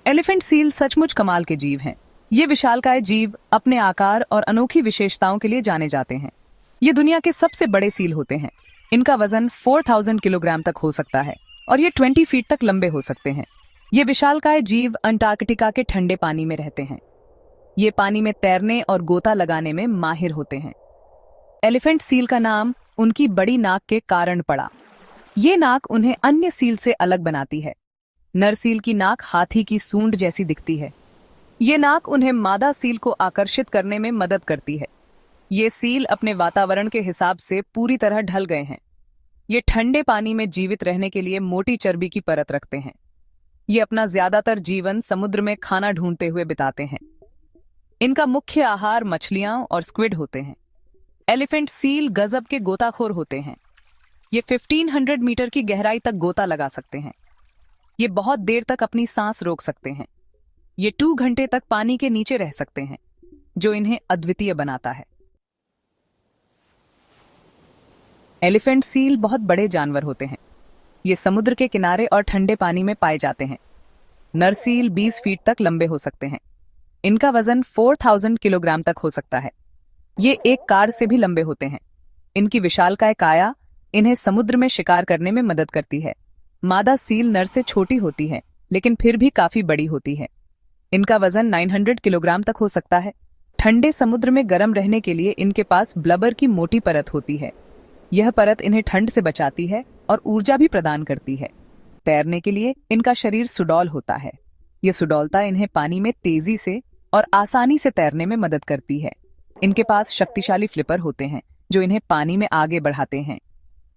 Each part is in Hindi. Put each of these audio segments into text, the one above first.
एलिफेंट सील सचमुच कमाल के जीव हैं। ये विशालकाय जीव अपने आकार और अनोखी विशेषताओं के लिए जाने जाते हैं। ये दुनिया के सबसे बड़े सील होते हैं। इनका वजन 4000 किलोग्राम तक हो सकता है और ये 20 फीट तक लंबे हो सकते हैं। ये विशालकाय जीव अंटार्कटिका के ठंडे पानी में रहते हैं। ये पानी में तैरने और गोता लगाने में माहिर होते हैं। एलिफेंट सील का नाम उनकी बड़ी नाक के कारण पड़ा। ये नाक उन्हें अन्य सील से अलग बनाती है। नर सील की नाक हाथी की सूंड जैसी दिखती है। ये नाक उन्हें मादा सील को आकर्षित करने में मदद करती है। ये सील अपने वातावरण के हिसाब से पूरी तरह ढल गए हैं। ये ठंडे पानी में जीवित रहने के लिए मोटी चर्बी की परत रखते हैं। ये अपना ज्यादातर जीवन समुद्र में खाना ढूंढते हुए बिताते हैं। इनका मुख्य आहार मछलियां और स्क्विड होते हैं। एलिफेंट सील गजब के गोताखोर होते हैं। ये 1500 मीटर की गहराई तक गोता लगा सकते हैं। ये बहुत देर तक अपनी सांस रोक सकते हैं। ये 2 घंटे तक पानी के नीचे रह सकते हैं, जो इन्हें अद्वितीय बनाता है। एलिफेंट सील बहुत बड़े जानवर होते हैं। ये समुद्र के किनारे और ठंडे पानी में पाए जाते हैं। नर सील 20 फीट तक लंबे हो सकते हैं। इनका वजन 4000 किलोग्राम तक हो सकता है। ये एक कार से भी लंबे होते हैं। इनकी विशालकाय काया इन्हें समुद्र में शिकार करने में मदद करती है। मादा सील नर से छोटी होती है, लेकिन फिर भी काफी बड़ी होती है। इनका वजन 900 किलोग्राम तक हो सकता है। ठंडे समुद्र में गर्म रहने के लिए इनके पास ब्लबर की मोटी परत होती है। यह परत इन्हें ठंड से बचाती है और ऊर्जा भी प्रदान करती है। तैरने के लिए इनका शरीर सुडौल होता है। यह सुडौलता इन्हें पानी में तेजी से और आसानी से तैरने में मदद करती है। इनके पास शक्तिशाली फ्लिपर होते हैं, जो इन्हें पानी में आगे बढ़ाते हैं।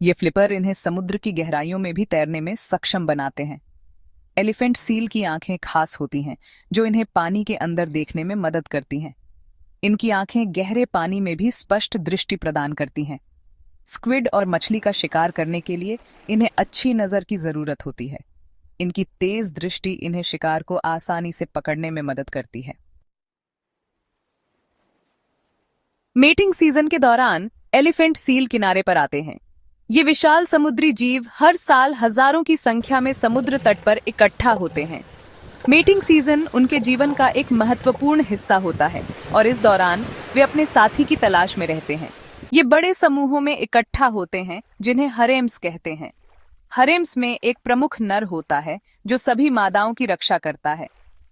ये फ्लिपर इन्हें समुद्र की गहराइयों में भी तैरने में सक्षम बनाते हैं। एलिफेंट सील की आंखें खास होती हैं, जो इन्हें पानी के अंदर देखने में मदद करती हैं। इनकी आंखें गहरे पानी में भी स्पष्ट दृष्टि प्रदान करती हैं। स्क्विड और मछली का शिकार करने के लिए इन्हें अच्छी नजर की जरूरत होती है। इनकी तेज दृष्टि इन्हें शिकार को आसानी से पकड़ने में मदद करती है। मेटिंग सीजन के दौरान एलिफेंट सील किनारे पर आते हैं। ये विशाल समुद्री जीव हर साल हजारों की संख्या में समुद्र तट पर इकट्ठा होते हैं। मेटिंग सीजन उनके जीवन का एक महत्वपूर्ण हिस्सा होता है और इस दौरान वे अपने साथी की तलाश में रहते हैं। ये बड़े समूहों में इकट्ठा होते हैं, जिन्हें हरेम्स कहते हैं। हरेम्स में एक प्रमुख नर होता है, जो सभी मादाओं की रक्षा करता है।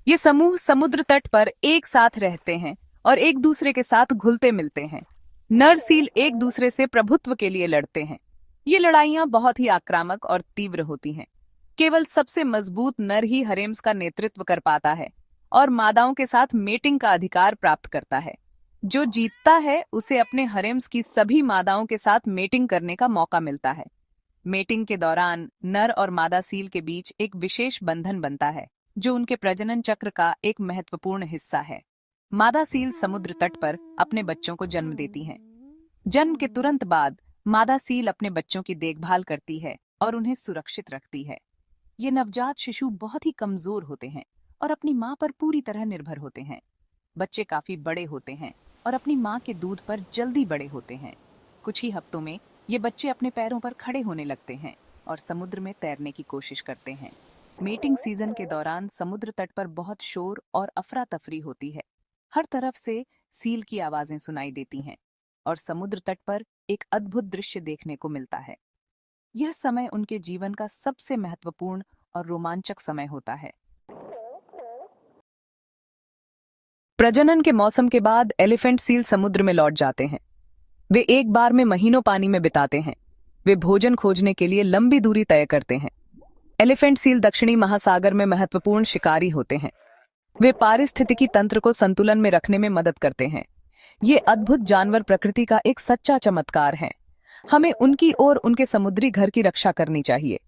ये समूह समुद्र तट पर एक साथ रहते हैं और एक दूसरे के साथ घुलते मिलते हैं। नर सील एक दूसरे से प्रभुत्व के लिए लड़ते हैं। ये लड़ाइयां बहुत ही आक्रामक और तीव्र होती हैं। केवल सबसे मजबूत नर ही हरेम्स का नेतृत्व कर पाता है और मादाओं के साथ मेटिंग का अधिकार प्राप्त करता है। जो जीतता है उसे अपने हरेम्स की सभी मादाओं के साथ मेटिंग करने का मौका मिलता है। मेटिंग के दौरान नर और मादा सील के बीच एक विशेष बंधन बनता है, जो उनके प्रजनन चक्र का एक महत्वपूर्ण हिस्सा है। मादा सील समुद्र तट पर अपने बच्चों को जन्म देती हैं। जन्म के तुरंत बाद मादा सील अपने बच्चों की देखभाल करती है और उन्हें सुरक्षित रखती है। ये नवजात शिशु बहुत ही कमजोर होते हैं और अपनी मां पर पूरी तरह निर्भर होते हैं। बच्चे काफी बड़े होते हैं और अपनी मां के दूध पर जल्दी बड़े होते हैं। कुछ ही हफ्तों में ये बच्चे अपने पैरों पर खड़े होने लगते हैं और समुद्र में तैरने की कोशिश करते हैं। मेटिंग सीजन के दौरान समुद्र तट पर बहुत शोर और अफरा तफरी होती है। हर तरफ से सील की आवाजें सुनाई देती हैं और समुद्र तट पर एक अद्भुत दृश्य देखने को मिलता है। यह समय उनके जीवन का सबसे महत्वपूर्ण और रोमांचक समय होता है। प्रजनन के मौसम के बाद एलिफेंट सील समुद्र में लौट जाते हैं। वे एक बार में महीनों पानी में बिताते हैं। वे भोजन खोजने के लिए लंबी दूरी तय करते हैं। एलिफेंट सील दक्षिणी महासागर में महत्वपूर्ण शिकारी होते हैं। वे पारिस्थितिकी तंत्र को संतुलन में रखने में मदद करते हैं। ये अद्भुत जानवर प्रकृति का एक सच्चा चमत्कार हैं। हमें उनकी और उनके समुद्री घर की रक्षा करनी चाहिए।